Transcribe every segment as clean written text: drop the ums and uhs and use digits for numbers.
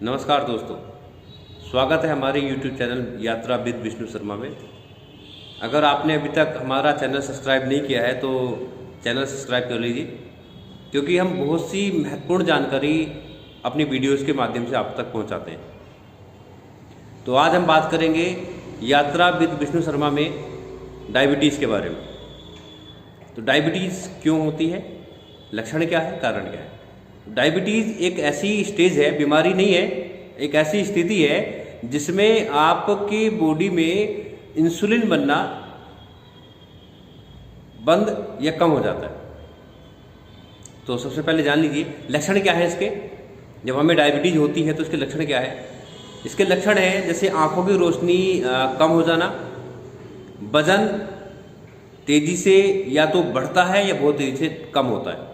नमस्कार दोस्तों, स्वागत है हमारे YouTube चैनल यात्रा विद विष्णु शर्मा में। अगर आपने अभी तक हमारा चैनल सब्सक्राइब नहीं किया है तो चैनल सब्सक्राइब कर लीजिए, क्योंकि हम बहुत सी महत्वपूर्ण जानकारी अपनी वीडियोज़ के माध्यम से आप तक पहुंचाते हैं। तो आज हम बात करेंगे यात्रा विद विष्णु शर्मा में डायबिटीज़ के बारे में। तो डायबिटीज़ क्यों होती है, लक्षण क्या है, कारण क्या है। डायबिटीज़ एक ऐसी स्टेज है, बीमारी नहीं है, एक ऐसी स्थिति है जिसमें आपकी बॉडी में इंसुलिन बनना बंद या कम हो जाता है। तो सबसे पहले जान लीजिए लक्षण क्या है इसके। जब हमें डायबिटीज़ होती है तो इसके लक्षण क्या है। इसके लक्षण है जैसे आंखों की रोशनी कम हो जाना, वजन तेजी से या तो बढ़ता है या बहुत तेजी से कम होता है,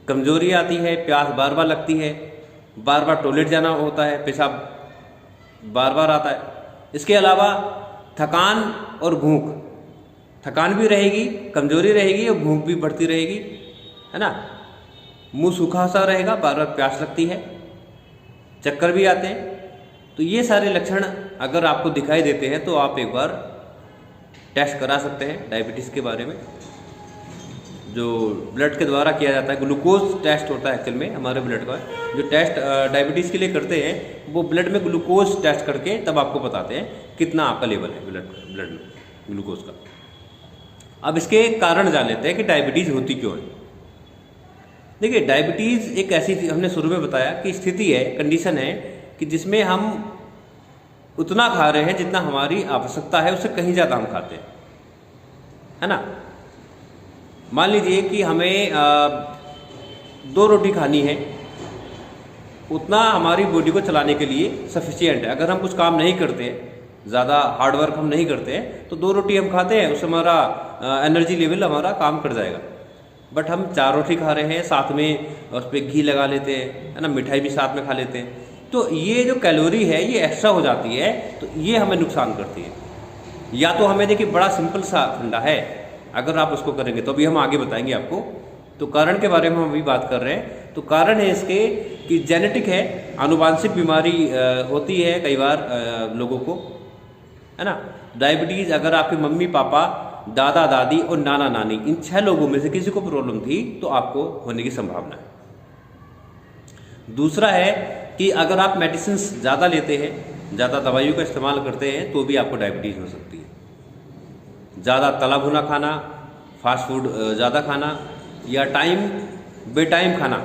कमजोरी आती है, प्यास बार बार लगती है, बार बार टॉयलेट जाना होता है, पेशाब बार बार आता है। इसके अलावा थकान और भूख, थकान भी रहेगी, कमजोरी रहेगी और भूख भी बढ़ती रहेगी, है ना। मुंह सूखा सा रहेगा, बार बार प्यास लगती है, चक्कर भी आते हैं। तो ये सारे लक्षण अगर आपको दिखाई देते हैं तो आप एक बार टेस्ट करा सकते हैं डायबिटीज़ के बारे में, जो ब्लड के द्वारा किया जाता है। ग्लूकोज टेस्ट होता है एक्चुअल में हमारे ब्लड का। जो टेस्ट डायबिटीज़ के लिए करते हैं वो ब्लड में ग्लूकोज टेस्ट करके तब आपको बताते हैं कितना आपका लेवल है ब्लड में ग्लूकोज का। अब इसके कारण जान लेते हैं कि डायबिटीज़ होती क्यों है। देखिए, डायबिटीज़ एक ऐसी, हमने शुरू में बताया कि स्थिति है, कंडीशन है कि जिसमें हम उतना खा रहे हैं जितना हमारी आवश्यकता है, उससे कहीं ज़्यादा हम खाते हैं, है ना। मान लीजिए कि हमें 2 रोटी खानी है, उतना हमारी बॉडी को चलाने के लिए सफिशिएंट है। अगर हम कुछ काम नहीं करते हैं, ज़्यादा हार्डवर्क हम नहीं करते हैं, तो 2 रोटी हम खाते हैं, उससे हमारा एनर्जी लेवल हमारा काम कर जाएगा। बट हम 4 रोटी खा रहे हैं, साथ में उस पर घी लगा लेते हैं, है ना, मिठाई भी साथ में खा लेते हैं, तो ये जो कैलोरी है ये एक्स्ट्रा हो जाती है, तो ये हमें नुकसान करती है। या तो हमें देखिए बड़ा सिंपल सा फंडा है, अगर आप उसको करेंगे तो अभी हम आगे बताएंगे आपको। तो कारण के बारे में हम अभी बात कर रहे हैं। तो कारण है इसके कि जेनेटिक है, आनुवांशिक बीमारी होती है कई बार लोगों को, है ना। डायबिटीज़ अगर आपके मम्मी पापा, दादा दादी और नाना नानी, इन 6 लोगों में से किसी को प्रॉब्लम थी तो आपको होने की संभावना है। दूसरा है कि अगर आप मेडिसिन ज़्यादा लेते हैं, ज़्यादा दवाइयों का इस्तेमाल करते हैं, तो भी आपको डायबिटीज़ हो सकती है। ज़्यादा तला भुना खाना, फास्ट फूड ज़्यादा खाना या बेटाइम खाना,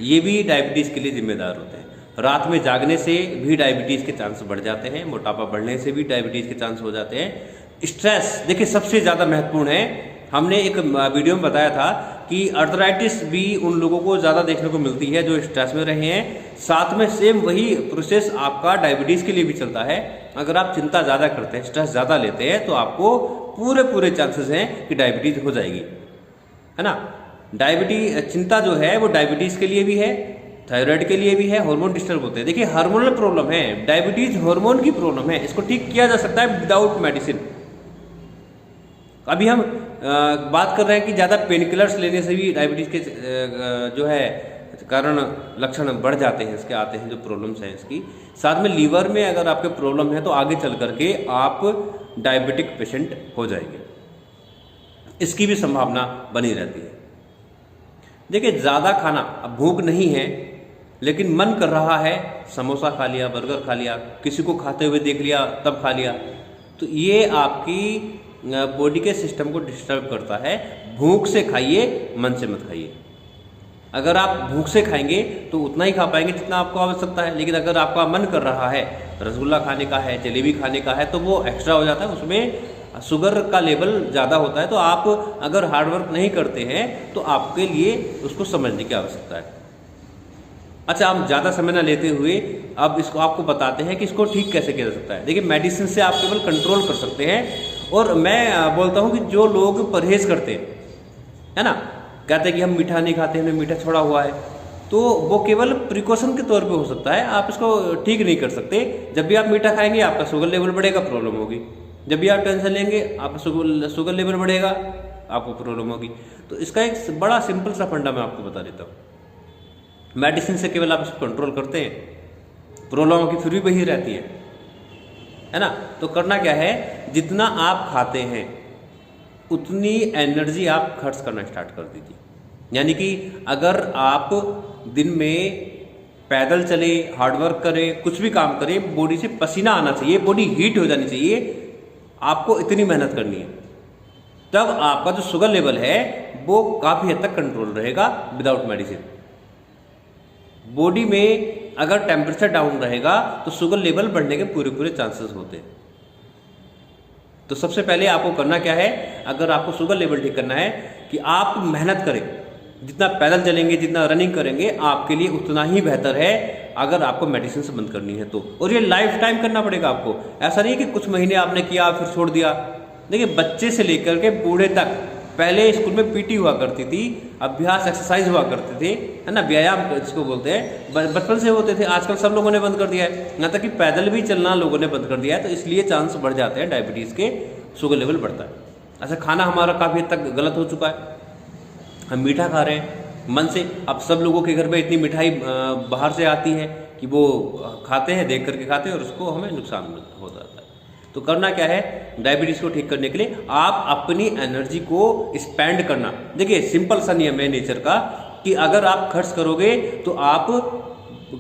ये भी डायबिटीज़ के लिए जिम्मेदार होते हैं। रात में जागने से भी डायबिटीज़ के चांस बढ़ जाते हैं, मोटापा बढ़ने से भी डायबिटीज़ के चांस हो जाते हैं। स्ट्रेस देखिए सबसे ज़्यादा महत्वपूर्ण है। हमने एक वीडियो में बताया था कि अर्थराइटिस भी उन लोगों को ज़्यादा देखने को मिलती है जो स्ट्रेस में रहे हैं। साथ में सेम वही प्रोसेस आपका डायबिटीज़ के लिए भी चलता है। अगर आप चिंता ज़्यादा करते हैं, स्ट्रेस ज़्यादा लेते हैं, तो आपको पूरे चांसेस हैं कि डायबिटीज़ हो जाएगी, है ना। चिंता जो है वो डायबिटीज़ के लिए भी है, थायराइड के लिए भी है, हार्मोन डिस्टर्ब होते हैं। देखिए हार्मोनल प्रॉब्लम है, डायबिटीज़ हार्मोन की प्रॉब्लम है, इसको ठीक किया जा सकता है विदाउट मेडिसिन। अभी हम बात कर रहे हैं कि ज़्यादा पेन किलर्स लेने से भी डायबिटीज़ के जो है कारण लक्षण बढ़ जाते हैं, इसके आते हैं जो प्रॉब्लम्स हैं इसकी। साथ में लीवर में अगर आपके प्रॉब्लम है तो आगे चल करके आप डायबिटिक पेशेंट हो जाएंगे, इसकी भी संभावना बनी रहती है। देखिए ज़्यादा खाना, अब भूख नहीं है लेकिन मन कर रहा है, समोसा खा लिया, बर्गर खा लिया, किसी को खाते हुए देख लिया तब खा लिया, तो ये आपकी बॉडी के सिस्टम को डिस्टर्ब करता है। भूख से खाइए, मन से मत खाइए। अगर आप भूख से खाएंगे तो उतना ही खा पाएंगे जितना आपको आवश्यकता है, लेकिन अगर आपका मन कर रहा है, रसगुल्ला खाने का है, जलेबी खाने का है, तो वो एक्स्ट्रा हो जाता है, उसमें शुगर का लेवल ज़्यादा होता है। तो आप अगर हार्डवर्क नहीं करते हैं तो आपके लिए उसको समझने की आवश्यकता है। अच्छा, हम ज़्यादा समय ना लेते हुए अब इसको आपको बताते हैं कि इसको ठीक कैसे किया जा सकता है। देखिए मेडिसिन से आप केवल कंट्रोल कर सकते हैं, और मैं बोलता हूँ कि जो लोग परहेज़ करते हैं, है ना, कहते हैं कि हम मीठा नहीं खाते, हमने मीठा छोड़ा हुआ है, तो वो केवल प्रिकॉशन के तौर पे हो सकता है, आप इसको ठीक नहीं कर सकते। जब भी आप मीठा खाएंगे आपका शुगर लेवल बढ़ेगा, प्रॉब्लम होगी। जब भी आप टेंशन लेंगे आपका शुगर लेवल बढ़ेगा, आपको प्रॉब्लम होगी। तो इसका एक बड़ा सिंपल सा फंडा मैं आपको बता देता हूँ। मेडिसिन से केवल आप इसको कंट्रोल करते हैं, प्रॉब्लम की फिर भी वही रहती है ना। तो करना क्या है, जितना आप खाते हैं उतनी एनर्जी आप खर्च करना स्टार्ट कर दीजिए। यानी कि अगर आप दिन में पैदल चले, हार्डवर्क करें, कुछ भी काम करें, बॉडी से पसीना आना चाहिए, बॉडी हीट हो जानी चाहिए, आपको इतनी मेहनत करनी है, तब आपका जो शुगर लेवल है वो काफ़ी हद तक कंट्रोल रहेगा विदाउट मेडिसिन। बॉडी में अगर टेम्परेचर डाउन रहेगा तो शुगर लेवल बढ़ने के पूरे पूरे चांसेस होते हैं। तो सबसे पहले आपको करना क्या है, अगर आपको शुगर लेवल ठीक करना है कि आप मेहनत करें, जितना पैदल चलेंगे, जितना रनिंग करेंगे, आपके लिए उतना ही बेहतर है अगर आपको मेडिसिन से बंद करनी है तो। और ये लाइफ टाइम करना पड़ेगा आपको, ऐसा नहीं कि कुछ महीने आपने किया फिर छोड़ दिया। देखिए, बच्चे से लेकर के बूढ़े तक, पहले स्कूल में पीटी हुआ करती थी, अभ्यास एक्सरसाइज हुआ करते थे, है ना, व्यायाम जिसको बोलते हैं, बचपन से होते थे। आजकल सब लोगों ने बंद कर दिया है, यहाँ तक कि पैदल भी चलना लोगों ने बंद कर दिया है। तो इसलिए चांस बढ़ जाते हैं डायबिटीज़ के, शुगर लेवल बढ़ता है। अच्छा, खाना हमारा काफ़ी हद तक गलत हो चुका है, हम मीठा खा रहे हैं मन से। अब सब लोगों के घर में इतनी मिठाई बाहर से आती है कि वो खाते हैं, देख करके खाते हैं, और उसको हमें नुकसान हो जाता है। तो करना क्या है, डायबिटीज़ को ठीक करने के लिए आप अपनी एनर्जी को स्पेंड करना। देखिए, सिंपल सा नियम है नेचर का कि अगर आप खर्च करोगे तो आप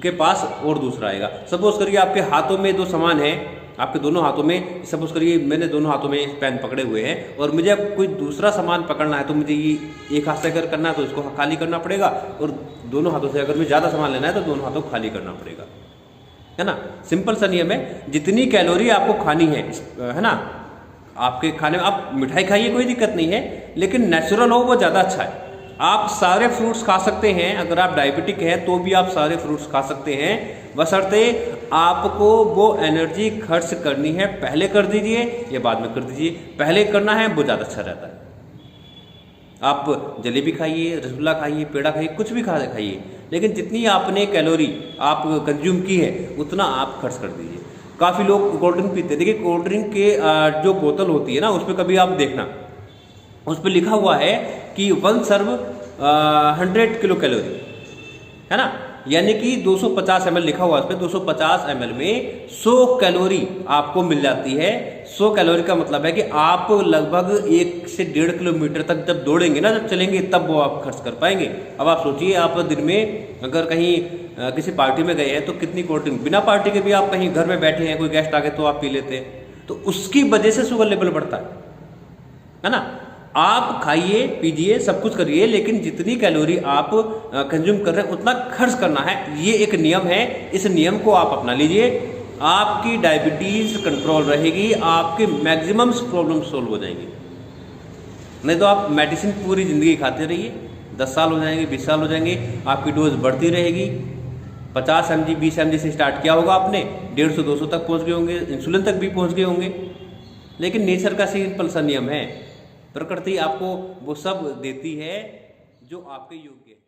के पास और दूसरा आएगा। सपोज करिए आपके हाथों में दो सामान है, आपके दोनों हाथों में, सपोज करिए मैंने दोनों हाथों में पेन पकड़े हुए हैं और मुझे अब कोई दूसरा सामान पकड़ना है, तो मुझे ये एक हाथ से अगर करना है तो इसको खाली करना पड़ेगा, और दोनों हाथों से अगर मुझे ज़्यादा सामान लेना है तो दोनों हाथों को खाली करना पड़ेगा, है ना। सिंपल सा नियम है, जितनी कैलोरी आपको खानी है ना, आपके खाने में आप मिठाई खाइए, कोई दिक्कत नहीं है, लेकिन नेचुरल हो वो ज़्यादा अच्छा है। आप सारे फ्रूट्स खा सकते हैं, अगर आप डायबिटिक हैं तो भी आप सारे फ्रूट्स खा सकते हैं, बशर्ते आपको वो एनर्जी खर्च करनी है पहले कर दीजिए या बाद में कर दीजिए। पहले करना है वो ज़्यादा अच्छा रहता है। आप जलेबी खाइए, रसगुल्ला खाइए, पेड़ा खाइए, कुछ भी खाइए, लेकिन जितनी आपने कैलोरी आप कंज्यूम की है उतना आप खर्च कर दीजिए। काफ़ी लोग कोल्ड ड्रिंक पीते हैं। देखिए, कोल्ड ड्रिंक के जो बोतल होती है ना, उस पर कभी आप देखना, उस पर लिखा हुआ है कि 1 सर्व 100 किलो कैलोरी, है ना, यानी कि 250 ml लिखा हुआ है उस पर। 250 ml में 100 कैलोरी आपको मिल जाती है। 100 कैलोरी का मतलब है कि आप लगभग 1 से 1.5 किलोमीटर तक जब दौड़ेंगे ना, जब चलेंगे, तब वो आप खर्च कर पाएंगे। अब आप सोचिए, आप दिन में अगर कहीं किसी पार्टी में गए हैं तो कितनी कोल्ड ड्रिंक, बिना पार्टी के भी आप कहीं घर में बैठे हैं, कोई गेस्ट आ गए तो आप पी लेते हैं, तो उसकी वजह से शुगर लेवल बढ़ता है ना। आप खाइए, पीजिए, सब कुछ करिए, लेकिन जितनी कैलोरी आप कंज्यूम कर रहे हैं उतना खर्च करना है। ये एक नियम है, इस नियम को आप अपना लीजिए, आपकी डायबिटीज़ कंट्रोल रहेगी, आपके मैक्सिमम प्रॉब्लम सोल्व हो जाएंगी। नहीं तो आप मेडिसिन पूरी ज़िंदगी खाते रहिए, 10 साल हो जाएंगे, 20 साल हो जाएंगे, आपकी डोज बढ़ती रहेगी। 50 mg 20 mg से स्टार्ट किया होगा आपने, 150-200 तक पहुँच गए होंगे, इंसुलिन तक भी पहुँच गए होंगे। लेकिन नेचर का सिंपल सा नियम है, प्रकृति आपको वो सब देती है जो आपके योग्य है।